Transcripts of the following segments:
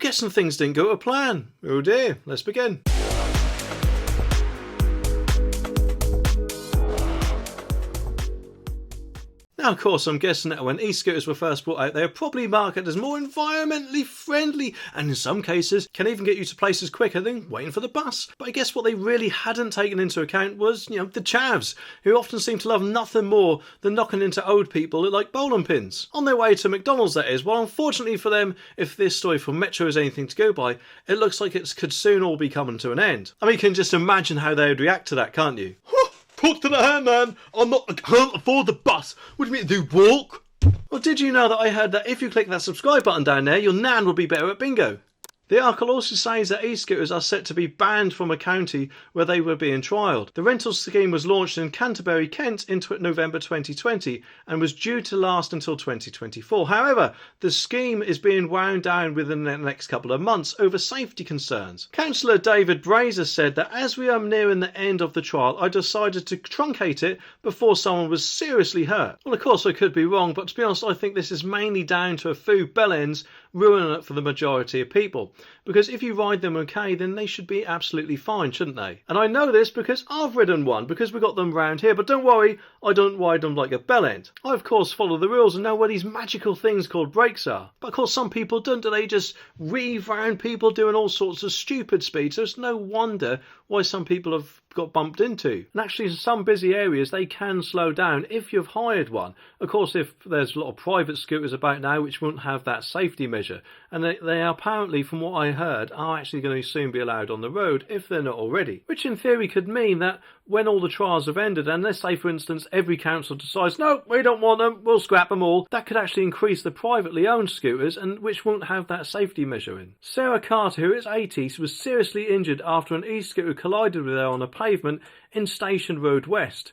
guessing things didn't go to plan. Oh dear, let's begin. Now, of course, I'm guessing that when e-scooters were first brought out, they were probably marketed as more environmentally friendly, and in some cases can even get you to places quicker than waiting for the bus. But I guess what they really hadn't taken into account was, the chavs, who often seem to love nothing more than knocking into old people like bowling pins. On their way to McDonald's, that is. Well, unfortunately for them, if this story from Metro is anything to go by, it looks like it could soon all be coming to an end. I mean, you can just imagine how they would react to that, can't you? Talk to the hand, man. I can't afford the bus. What do you mean, do walk? Well, did you know that I heard that if you click that subscribe button down there, your nan will be better at bingo? The article also says that e-scooters are set to be banned from a county where they were being trialled. The rental scheme was launched in Canterbury, Kent in November 2020 and was due to last until 2024. However, the scheme is being wound down within the next couple of months over safety concerns. Councillor David Brazier said that as we are nearing the end of the trial, I decided to truncate it before someone was seriously hurt. Well, of course I could be wrong, but to be honest, I think this is mainly down to a few bellends ruining it for the majority of people. Because if you ride them okay, then they should be absolutely fine, shouldn't they? And I know this because I've ridden one, because we got them round here. But don't worry, I don't ride them like a bellend. I, of course, follow the rules and know where these magical things called brakes are. But of course, some people don't. Do they just weave round people doing all sorts of stupid speeds? So it's no wonder why some people have got bumped into. And actually, in some busy areas, they can slow down if you've hired one. Of course, if there's a lot of private scooters about now which won't have that safety measure. And they are apparently, from what I heard, are actually going to soon be allowed on the road if they're not already. Which in theory could mean that when all the trials have ended, and let's say for instance every council decides, no, we don't want them, we'll scrap them all, that could actually increase the privately owned scooters and which won't have that safety measure in. Sarah Carter, who is 80, was seriously injured after an e-scooter collided with her on a pavement in Station Road West.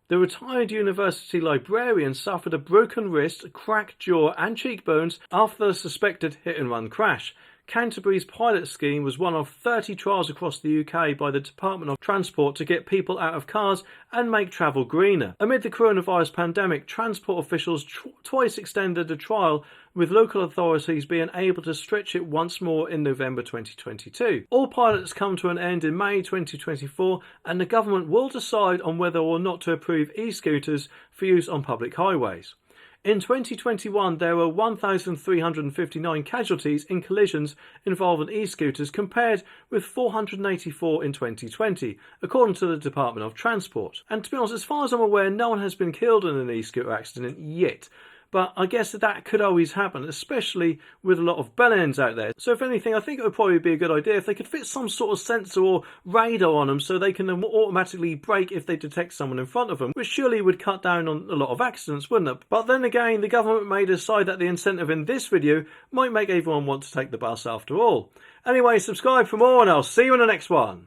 The retired university librarian suffered a broken wrist, cracked jaw and cheekbones after the suspected hit-and-run crash. Canterbury's pilot scheme was one of 30 trials across the UK by the Department of Transport to get people out of cars and make travel greener. Amid the coronavirus pandemic, transport officials twice extended the trial, with local authorities being able to stretch it once more in November 2022. All pilots come to an end in May 2024, and the government will decide on whether or not to approve e-scooters for use on public highways. In 2021, there were 1,359 casualties in collisions involving e-scooters compared with 484 in 2020, according to the Department of Transport. And to be honest, as far as I'm aware, no one has been killed in an e-scooter accident yet. But I guess that could always happen, especially with a lot of bellends out there. So if anything, I think it would probably be a good idea if they could fit some sort of sensor or radar on them so they can automatically brake if they detect someone in front of them, which surely would cut down on a lot of accidents, wouldn't it? But then again, the government may decide that the incentive in this video might make everyone want to take the bus after all. Anyway, subscribe for more and I'll see you in the next one.